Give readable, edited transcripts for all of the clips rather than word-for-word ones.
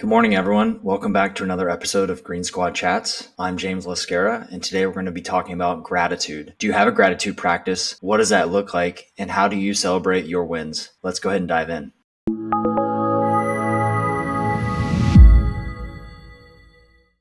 Good morning, everyone. Welcome back to another episode of Green Squad Chats. I'm James Lascara, and today we're going to be talking about gratitude. Do you have a gratitude practice? What does that look like? And how do you celebrate your wins? Let's go ahead and dive in.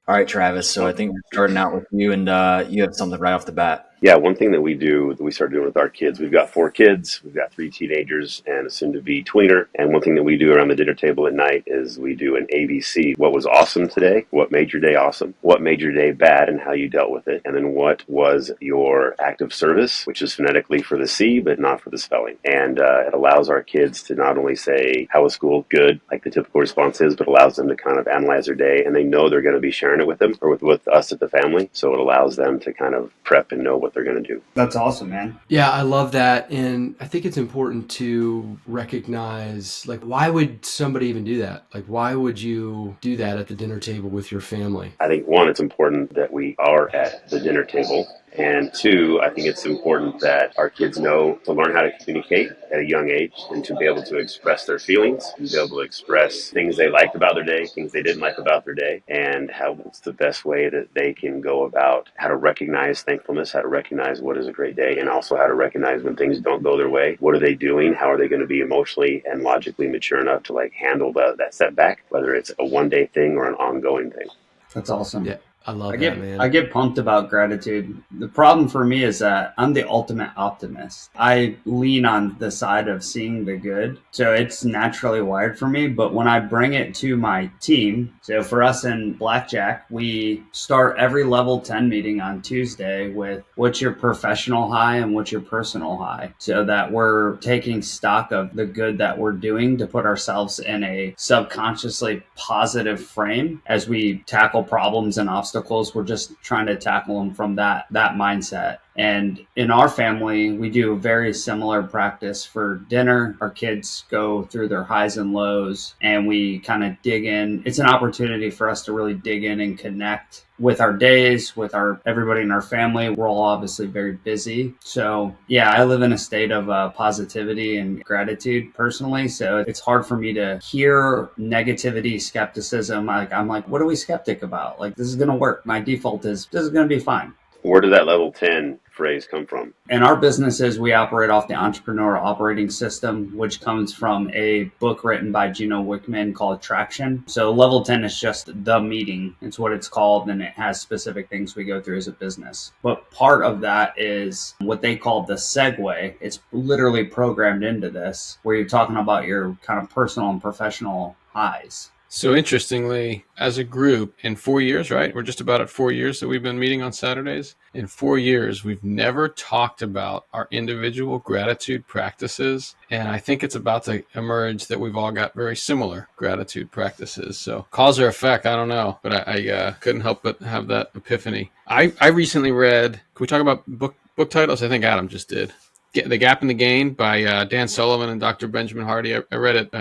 All right, Travis. So I think we're starting out with you, and you have something right off the bat. Yeah, one thing that we do that we start doing with our kids, we've got 4 kids, we've got 3 teenagers and a soon-to-be tweener. And one thing that we do around the dinner table at night is we do an ABC. What was awesome today? What made your day awesome? What made your day bad and how you dealt with it? And then what was your act of service, which is phonetically for the C, but not for the spelling. And it allows our kids to not only say, how was school? Good, like the typical response is, but allows them to kind of analyze their day. And they know they're going to be sharing it with them or with us at the family. So it allows them to kind of prep and know what they're going to do. That's awesome, man. Yeah, I love that. And I think it's important to recognize, why would somebody even do that? Why would you do that at the dinner table with your family? I think, one, it's important that we are at the dinner table. And 2, I think it's important that our kids know to learn how to communicate at a young age and to be able to express their feelings, and be able to express things they liked about their day, things they didn't like about their day, and how it's the best way that they can go about how to recognize thankfulness, how to recognize what is a great day, and also how to recognize when things don't go their way. What are they doing? How are they going to be emotionally and logically mature enough to handle that setback, whether it's a one-day thing or an ongoing thing. That's awesome. Yeah. I love that, man. I get pumped about gratitude. The problem for me is that I'm the ultimate optimist. I lean on the side of seeing the good. So it's naturally wired for me. But when I bring it to my team, so for us in Blackjack, we start every level 10 meeting on Tuesday with what's your professional high and what's your personal high, so that we're taking stock of the good that we're doing to put ourselves in a subconsciously positive frame as we tackle problems and obstacles. We're just trying to tackle them from that mindset. And in our family, we do a very similar practice for dinner. Our kids go through their highs and lows, and we kind of dig in. It's an opportunity for us to really dig in and connect with our days, with everybody in our family. We're all obviously very busy. So yeah, I live in a state of positivity and gratitude personally. So it's hard for me to hear negativity, skepticism. I'm like, what are we skeptic about? This is going to work. My default is this is going to be fine. Where did that level 10 phrase come from? In our businesses, we operate off the Entrepreneur Operating System, which comes from a book written by Gino Wickman called Traction. So level 10 is just the meeting. It's what it's called, and it has specific things we go through as a business. But part of that is what they call the segue. It's literally programmed into this, where you're talking about your kind of personal and professional highs. So interestingly, as a group, in 4 years, right? We're just about at 4 years that we've been meeting on Saturdays. In 4 years, we've never talked about our individual gratitude practices. And I think it's about to emerge that we've all got very similar gratitude practices. So cause or effect, I don't know. But I couldn't help but have that epiphany. I recently read, can we talk about book titles? I think Adam just did. The Gap and the Gain by Dan Sullivan and Dr. Benjamin Hardy. I read it,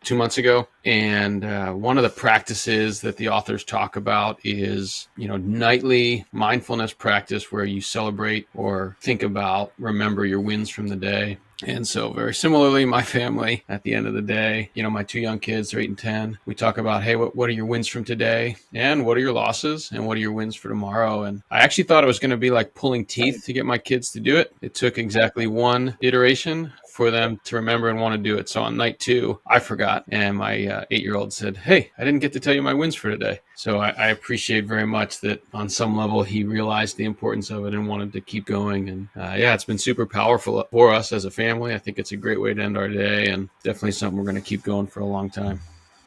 2 months ago. And one of the practices that the authors talk about is, nightly mindfulness practice where you celebrate or think about, remember your wins from the day. And so very similarly, my family, at the end of the day, my 2 young kids, they're 8 and 10. We talk about, hey, what are your wins from today? And what are your losses? And what are your wins for tomorrow? And I actually thought it was going to be like pulling teeth to get my kids to do it. It took exactly 1 iteration for them to remember and want to do it. So on night 2, I forgot. And my 8-year-old said, hey, I didn't get to tell you my wins for today. So I appreciate very much that on some level he realized the importance of it and wanted to keep going. And it's been super powerful for us as a family. I think it's a great way to end our day and definitely something we're going to keep going for a long time.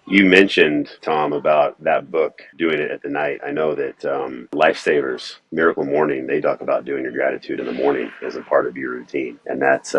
You mentioned, Tom, about that book, doing it at the night. I know that Lifesavers, Miracle Morning, they talk about doing your gratitude in the morning as a part of your routine. And that's,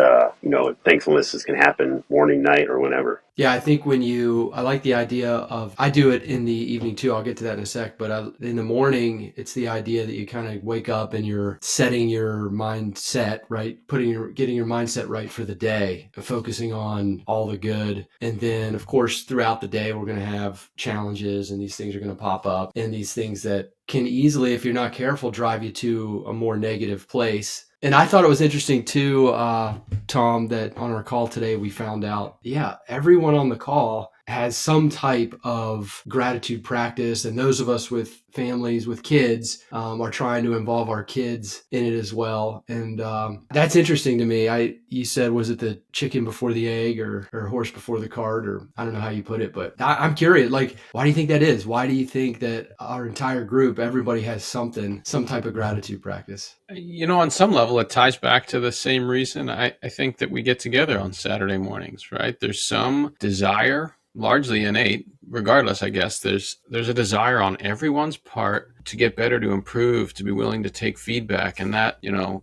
thankfulness can happen morning, night, or whenever. Yeah, I think I like the idea of, I do it in the evening too. I'll get to that in a sec. But in the morning, it's the idea that you kind of wake up and you're setting your mindset, right? Getting your mindset right for the day, focusing on all the good. And then, of course, throughout the day, we're going to have challenges and these things are going to pop up, and these things that can easily, if you're not careful, drive you to a more negative place. And I thought it was interesting too, Tom, that on our call today, we found out, everyone on the call has some type of gratitude practice. And those of us with families with kids are trying to involve our kids in it as well. And that's interesting to me. You said, was it the chicken before the egg or horse before the cart, or I don't know how you put it, but I'm curious, like, why do you think that is? Why do you think that our entire group, everybody has some type of gratitude practice? On some level, it ties back to the same reason I think that we get together on Saturday mornings, right? There's some desire, largely innate, regardless, I guess, there's a desire on everyone's part to get better, to improve, to be willing to take feedback. And that,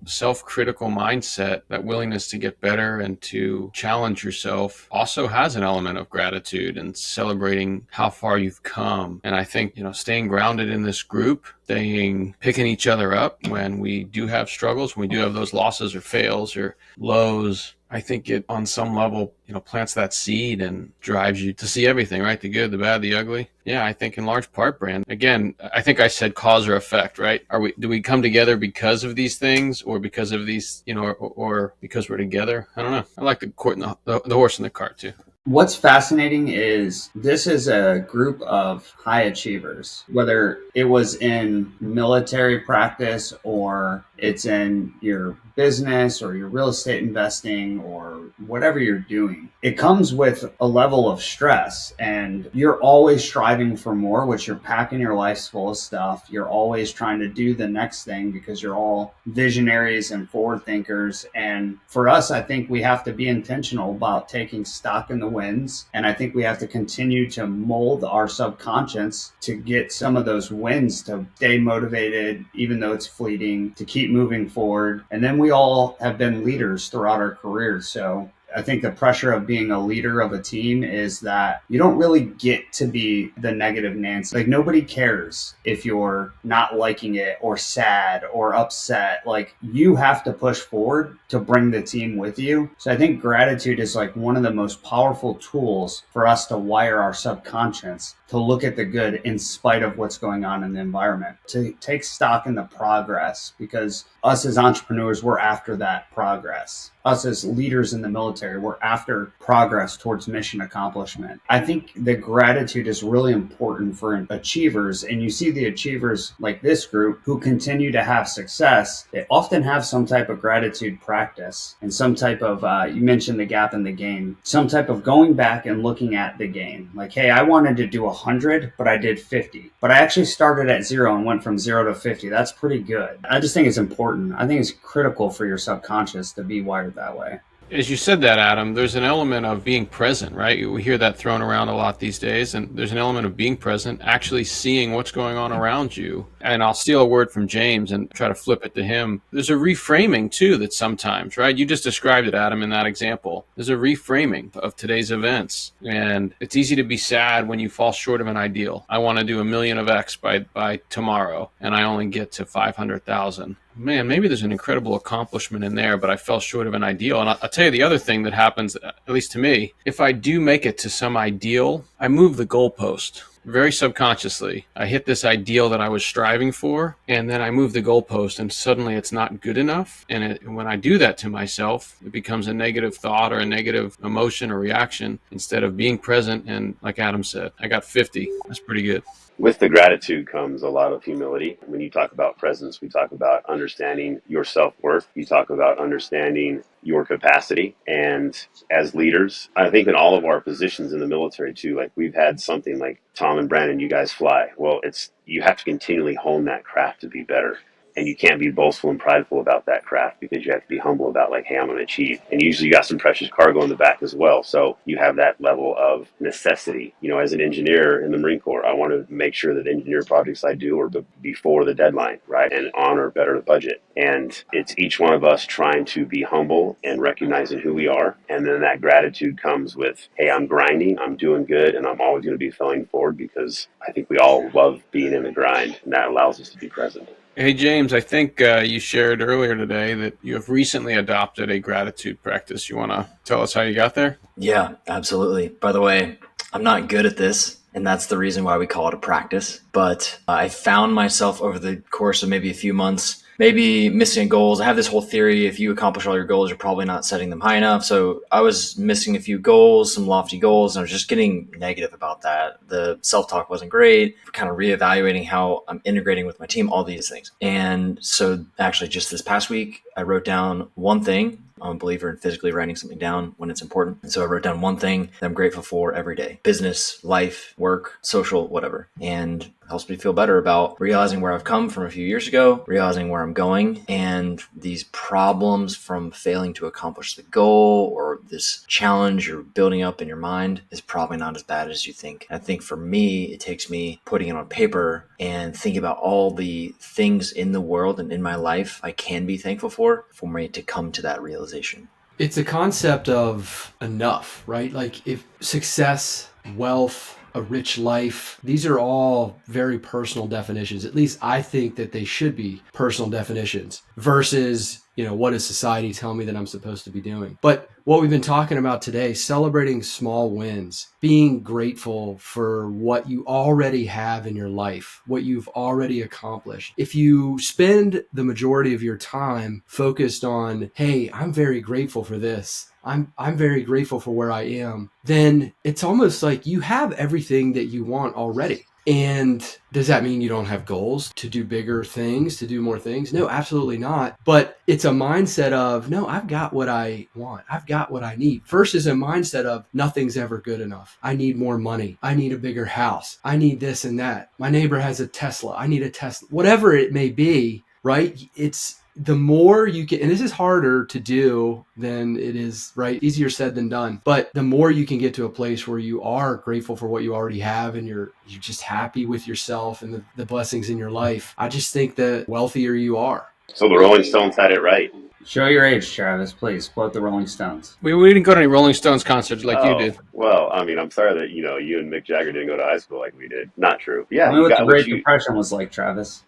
self-critical mindset, that willingness to get better and to challenge yourself also has an element of gratitude and celebrating how far you've come. And I think, staying grounded in this group, picking each other up when we do have struggles, when we do have those losses or fails or lows, I think it on some level, plants that seed and drives you to see everything, right? The good, the bad, the ugly. Yeah, I think in large part, Brand. Again, I think I said cause or effect, right? Do we come together because of these things, or because of these, or because we're together? I don't know. I like the horse and the cart too. What's fascinating is this is a group of high achievers, whether it was in military practice or it's in your business or your real estate investing or whatever you're doing. It comes with a level of stress, and you're always striving for more, which you're packing your life full of stuff. You're always trying to do the next thing because you're all visionaries and forward thinkers. And for us, I think we have to be intentional about taking stock in the wins. And I think we have to continue to mold our subconscious to get some of those wins, to stay motivated, even though it's fleeting, to keep moving forward. And then we all have been leaders throughout our careers. So I think the pressure of being a leader of a team is that you don't really get to be the negative Nancy. Like, nobody cares if you're not liking it or sad or upset. Like, you have to push forward to bring the team with you. So I think gratitude is like one of the most powerful tools for us to wire our subconscious to look at the good in spite of what's going on in the environment, to take stock in the progress, because us as entrepreneurs, we're after that progress. Us as leaders in the military, we're after progress towards mission accomplishment. I think the gratitude is really important for achievers. And you see the achievers like this group who continue to have success, they often have some type of gratitude practice and some type of, you mentioned the gap in the game, some type of going back and looking at the game. Like, hey, I wanted to do 100, but I did 50. But I actually started at 0 and went from 0 to 50. That's pretty good. I just think it's important. I think it's critical for your subconscious to be wired that way. As you said that, Adam, there's an element of being present, right? We hear that thrown around a lot these days, and there's an element of being present, actually seeing what's going on around you. And I'll steal a word from James and try to flip it to him. There's a reframing, too, that sometimes, right? You just described it, Adam, in that example. There's a reframing of today's events. And it's easy to be sad when you fall short of an ideal. I want to do 1 million of X by tomorrow, and I only get to 500,000. Man, maybe there's an incredible accomplishment in there, but I fell short of an ideal. And I'll tell you the other thing that happens, at least to me, if I do make it to some ideal, I move the goalpost. Very subconsciously, I hit this ideal that I was striving for, and then I move the goalpost, and suddenly it's not good enough. And when I do that to myself, it becomes a negative thought or a negative emotion or reaction instead of being present. And like Adam said, I got 50. That's pretty good. With the gratitude comes a lot of humility. When you talk about presence, we talk about understanding your self-worth. You talk about understanding your capacity. And as leaders, I think in all of our positions in the military too, like we've had something like Tom and Brandon, you guys fly. Well, you have to continually hone that craft to be better. And you can't be boastful and prideful about that craft, because you have to be humble about, like, hey, I'm going to achieve. And usually you got some precious cargo in the back as well. So you have that level of necessity. As an engineer in the Marine Corps, I want to make sure that engineer projects I do are before the deadline, right? And on or better the budget. And it's each one of us trying to be humble and recognizing who we are. And then that gratitude comes with, hey, I'm grinding, I'm doing good, and I'm always going to be failing forward, because I think we all love being in the grind, and that allows us to be present. Hey, James, I think you shared earlier today that you have recently adopted a gratitude practice. You want to tell us how you got there? Yeah, absolutely. By the way, I'm not good at this, and that's the reason why we call it a practice. But I found myself over the course of maybe a few months maybe missing goals. I have this whole theory, if you accomplish all your goals, you're probably not setting them high enough. So I was missing a few goals, some lofty goals, and I was just getting negative about that. The self-talk wasn't great, kind of reevaluating how I'm integrating with my team, all these things. And so actually just this past week, I wrote down one thing. I'm a believer in physically writing something down when it's important. And so I wrote down one thing that I'm grateful for every day: business, life, work, social, whatever. And it helps me feel better about realizing where I've come from a few years ago, realizing where I'm going, and these problems from failing to accomplish the goal or this challenge you're building up in your mind is probably not as bad as you think. I think for me, it takes me putting it on paper and thinking about all the things in the world and in my life I can be thankful for me to come to that realization. It's a concept of enough, right? Like if success, wealth, a rich life, these are all very personal definitions. At least I think that they should be personal definitions versus, what does society tell me that I'm supposed to be doing? But what we've been talking about today, celebrating small wins, being grateful for what you already have in your life, what you've already accomplished. If you spend the majority of your time focused on, hey, I'm very grateful for this, I'm very grateful for where I am, then it's almost like you have everything that you want already. And does that mean you don't have goals to do bigger things, to do more things? No, absolutely not. But it's a mindset of, no, I've got what I want. I've got what I need versus a mindset of nothing's ever good enough. I need more money. I need a bigger house. I need this and that. My neighbor has a Tesla. I need a Tesla. Whatever it may be, right? It's the more you can, and this is harder to do than it is, right? Easier said than done. But the more you can get to a place where you are grateful for what you already have and you're just happy with yourself and the blessings in your life, I just think the wealthier you are. So the Rolling Stones had it right. Show your age, Travis, please. Quote the Rolling Stones. We didn't go to any Rolling Stones concerts like you did. Well, I mean, I'm sorry that, you and Mick Jagger didn't go to high school like we did. Not true. Yeah, Tell me you what the got what Great you... Depression was like, Travis.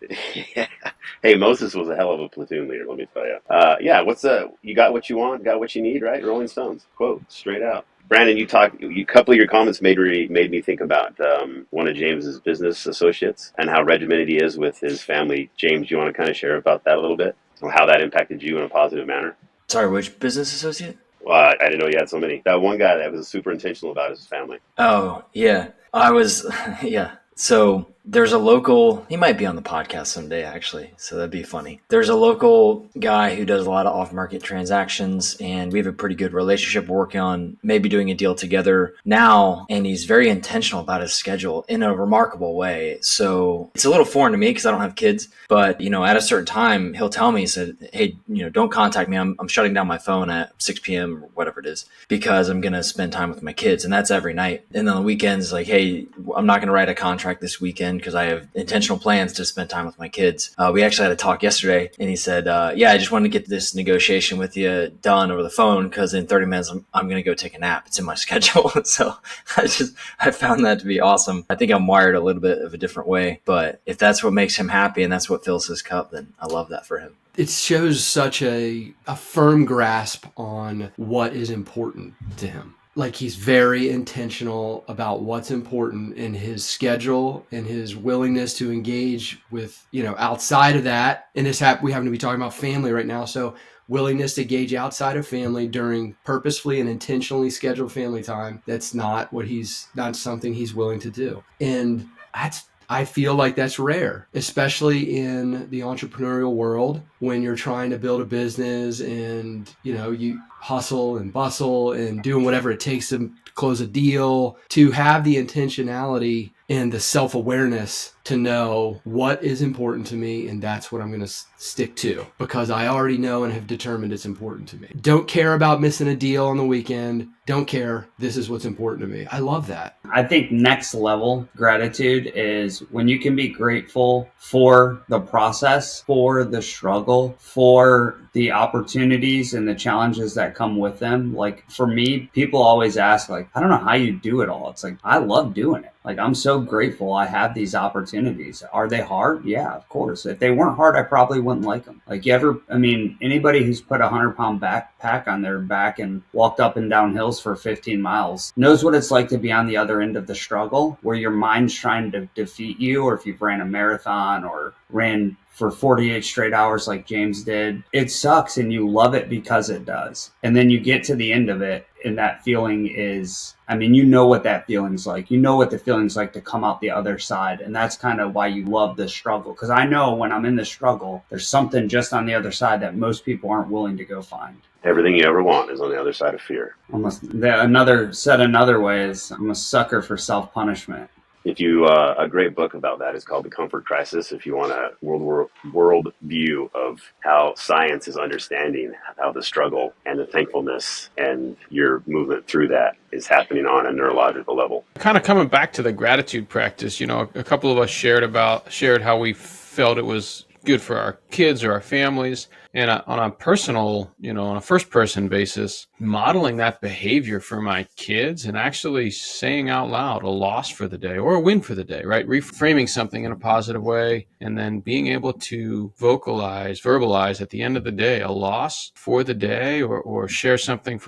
Yeah. Hey, Moses was a hell of a platoon leader, let me tell you. You got what you want, got what you need, right? Rolling Stones, quote, straight out. Brandon, a couple of your comments made me think about one of James's business associates and how regimented he is with his family. James, do you want to kind of share about that a little bit? Or how that impacted you in a positive manner? Sorry, which business associate? Well, I didn't know you had so many. That one guy that was super intentional about his family. Oh, yeah. I was, yeah. So there's a local, he might be on the podcast someday, actually. So that'd be funny. There's a local guy who does a lot of off-market transactions, and we have a pretty good relationship. We're working on maybe doing a deal together now, and he's very intentional about his schedule in a remarkable way. So it's a little foreign to me because I don't have kids, but, at a certain time, he'll tell me, he said, hey, don't contact me. I'm shutting down my phone at 6 p.m. or whatever it is because I'm going to spend time with my kids. And that's every night. And then on the weekends, like, hey, I'm not going to write a contract this weekend because I have intentional plans to spend time with my kids. We actually had a talk yesterday, and he said, I just wanted to get this negotiation with you done over the phone because in 30 minutes, I'm going to go take a nap. It's in my schedule. So I found that to be awesome. I think I'm wired a little bit of a different way, but if that's what makes him happy and that's what fills his cup, then I love that for him. It shows such a firm grasp on what is important to him. Like he's very intentional about what's important in his schedule and his willingness to engage with, outside of that. And we happen to be talking about family right now. So willingness to engage outside of family during purposefully and intentionally scheduled family time. That's not something he's willing to do. And I feel like that's rare, especially in the entrepreneurial world when you're trying to build a business and, you hustle and bustle and doing whatever it takes to close a deal, to have the intentionality and the self-awareness to know what is important to me, and that's what I'm going to stick to because I already know and have determined it's important to me. Don't care about missing a deal on the weekend. Don't care. This is what's important to me. I love that. I think next level gratitude is when you can be grateful for the process, for the struggle, for the opportunities and the challenges that come with them. Like for me, people always ask, like, I don't know how you do it all. It's like, I love doing it. Like, I'm so grateful I have these opportunities. Are they hard? Yeah, of course. If they weren't hard, I probably wouldn't like them. Like anybody who's put a 100-pound backpack on their back and walked up and down hills for 15 miles knows what it's like to be on the other end of the struggle where your mind's trying to defeat you, or if you've ran a marathon or ran for 48 straight hours like James did. It sucks and you love it because it does. And then you get to the end of it and that feeling is, I mean, you know what that feeling's like. You know what the feeling's like to come out the other side. And that's kind of why you love the struggle. Because I know when I'm in the struggle, there's something just on the other side that most people aren't willing to go find. Everything you ever want is on the other side of fear. Another way is I'm a sucker for self-punishment. If you, a great book about that is called The Comfort Crisis. If you want a world view of how science is understanding how the struggle and the thankfulness and your movement through that is happening on a neurological level. Kind of coming back to the gratitude practice, a couple of us shared how we felt it was good for our kids or our families. And on a personal, on a first person basis, modeling that behavior for my kids and actually saying out loud a loss for the day or a win for the day, right? Reframing something in a positive way and then being able to verbalize at the end of the day, a loss for the day or share something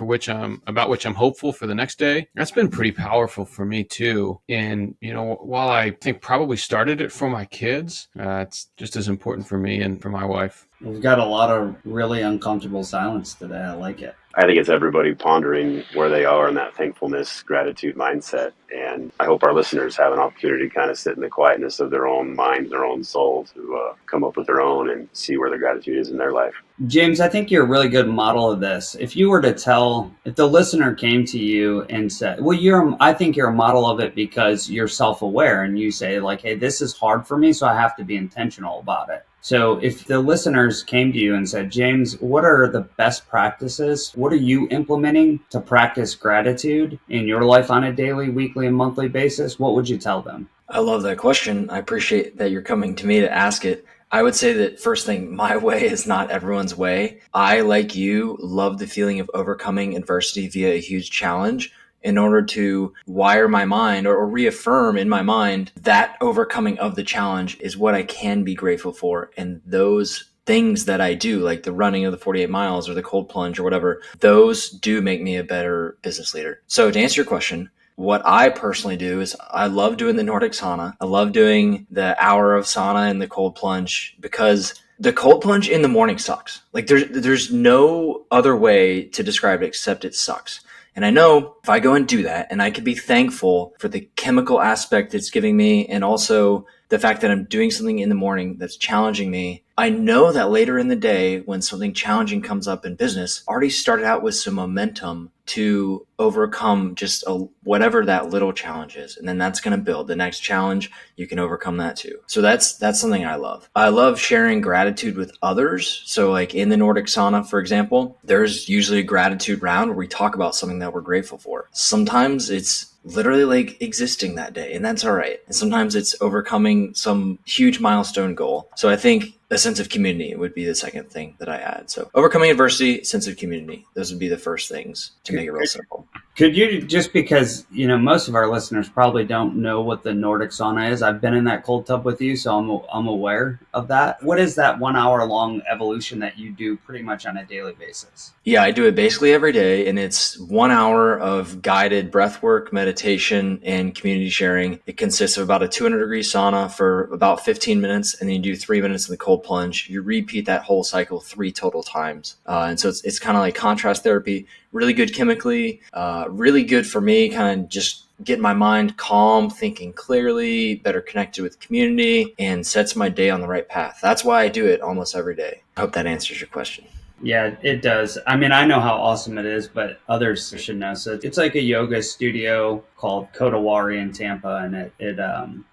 about which I'm hopeful for the next day. That's been pretty powerful for me too. And, while I think probably started it for my kids, it's just as important for me and for my wife. We've got a lot of really uncomfortable silence today. I like it. I think it's everybody pondering where they are in that thankfulness, gratitude mindset. And I hope our listeners have an opportunity to kind of sit in the quietness of their own mind, their own soul, to come up with their own and see where the gratitude is in their life. James, I think you're a really good model of this. If you were to if the listener came to you and said, well, I think you're a model of it because you're self-aware and you say like, hey, this is hard for me, so I have to be intentional about it. So if the listeners came to you and said, James, what are the best practices? What are you implementing to practice gratitude in your life on a daily, weekly, and monthly basis? What would you tell them? I love that question. I appreciate that you're coming to me to ask it. I would say that first thing, my way is not everyone's way. I, like you, love the feeling of overcoming adversity via a huge challenge in order to wire my mind or reaffirm in my mind that overcoming of the challenge is what I can be grateful for. And those things that I do, like the running of the 48 miles or the cold plunge or whatever, those do make me a better business leader. So to answer your question, what I personally do is I love doing the Nordic sauna. I love doing the hour of sauna and the cold plunge because the cold plunge in the morning sucks. Like there's no other way to describe it except it sucks. And I know if I go and do that and I could be thankful for the chemical aspect it's giving me and also the fact that I'm doing something in the morning that's challenging me, I know that later in the day when something challenging comes up in business, I already started out with some momentum to overcome just whatever that little challenge is. And then that's going to build the next challenge. You can overcome that too. So that's something I love. I love sharing gratitude with others. So like in the Nordic sauna, for example, there's usually a gratitude round where we talk about something that we're grateful for. Sometimes it's literally like existing that day, and that's all right. And sometimes it's overcoming some huge milestone goal. So I think a sense of community would be the second thing that I add. So overcoming adversity, sense of community. Those would be the first things to make it real simple. Could you, just because, most of our listeners probably don't know what the Nordic sauna is. I've been in that cold tub with you, so I'm aware of that. What is that 1 hour long evolution that you do pretty much on a daily basis? Yeah, I do it basically every day, and it's 1 hour of guided breath work, meditation, and community sharing. It consists of about a 200-degree sauna for about 15 minutes, and then you do 3 minutes in the cold plunge. You repeat that whole cycle 3 total times. And so it's kind of like contrast therapy, really good chemically, really good for me, kind of just get my mind calm, thinking clearly, better connected with community, and sets my day on the right path. That's why I do it almost every day. I hope that answers your question. Yeah, it does. I mean, I know how awesome it is, but others should know. So it's like a yoga studio called Kodawari in Tampa, and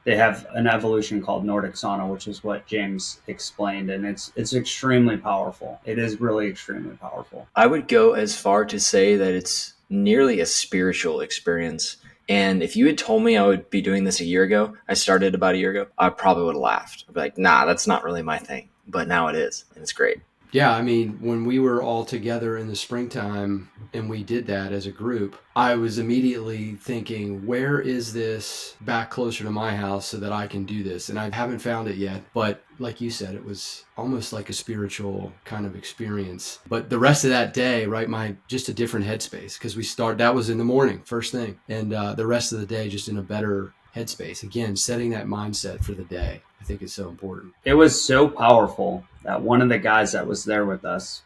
they have an evolution called Nordic sauna, which is what James explained, and it's extremely powerful. It is really extremely powerful. I would go as far to say that it's nearly a spiritual experience. And if you had told me I would be doing this a year ago, I started about a year ago, I probably would have laughed. I'd be like, nah, that's not really my thing. But now it is, and it's great. Yeah, I mean, when we were all together in the springtime and we did that as a group, I was immediately thinking, where is this back closer to my house so that I can do this? And I haven't found it yet. But like you said, it was almost like a spiritual kind of experience. But the rest of that day, right, just a different headspace because that was in the morning, first thing. And the rest of the day just in a better headspace. Again, setting that mindset for the day, I think is so important. It was so powerful that one of the guys that was there with us,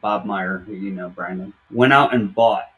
Bob Meyer, who you know, Brandon, went out and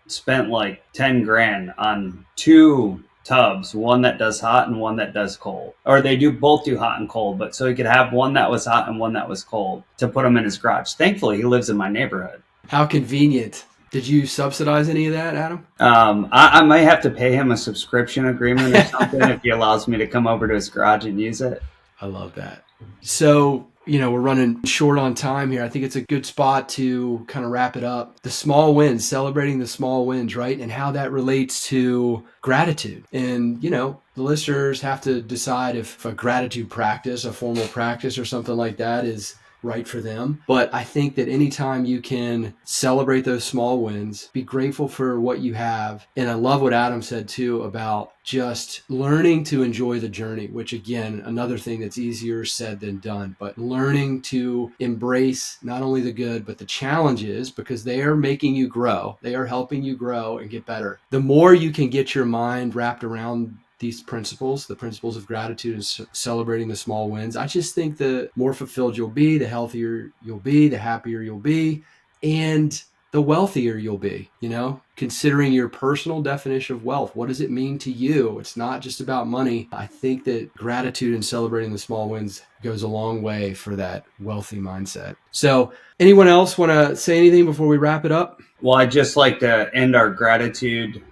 spent like 10 grand on 2 tubs, one that does hot and one that does cold. Or they both do hot and cold, but so he could have one that was hot and one that was cold to put them in his garage. Thankfully, he lives in my neighborhood. How convenient. Did you subsidize any of that, Adam? I might have to pay him a subscription agreement or something if he allows me to come over to his garage and use it. I love that. So, we're running short on time here. I think it's a good spot to kind of wrap it up. The small wins, celebrating the small wins, right? And how that relates to gratitude. And, the listeners have to decide if a gratitude practice, a formal practice or something like that is right for them. But I think that anytime you can celebrate those small wins, be grateful for what you have. And I love what Adam said too about just learning to enjoy the journey, which again, another thing that's easier said than done, but learning to embrace not only the good, but the challenges, because they are making you grow. They are helping you grow and get better. The more you can get your mind wrapped around these principles, the principles of gratitude and celebrating the small wins, I just think the more fulfilled you'll be, the healthier you'll be, the happier you'll be, and the wealthier you'll be, considering your personal definition of wealth. What does it mean to you? It's not just about money. I think that gratitude and celebrating the small wins goes a long way for that wealthy mindset. So anyone else want to say anything before we wrap it up? Well, I'd just like to end our gratitude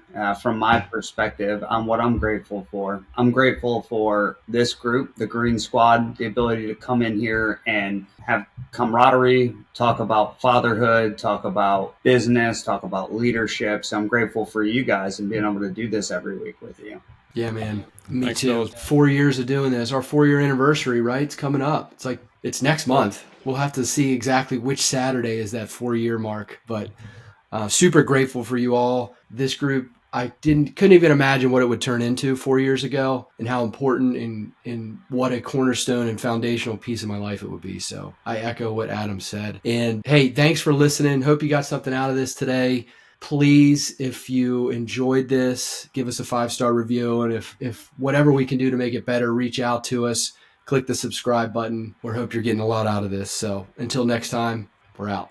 from my perspective on what I'm grateful for. I'm grateful for this group, the Green Squad, the ability to come in here and have camaraderie, talk about fatherhood, talk about business, talk about leadership. So I'm grateful for you guys and being able to do this every week with you. Yeah, man. Me Thanks, too. fellas. 4 years of doing this. Our 4-year anniversary, right? It's coming up. It's next month. We'll have to see exactly which Saturday is that 4-year mark. But super grateful for you all. This group, I couldn't even imagine what it would turn into 4 years ago and how important and what a cornerstone and foundational piece of my life it would be. So I echo what Adam said. And hey, thanks for listening. Hope you got something out of this today. Please, if you enjoyed this, give us a 5-star review. And if whatever we can do to make it better, reach out to us, click the subscribe button. We hope you're getting a lot out of this. So until next time, we're out.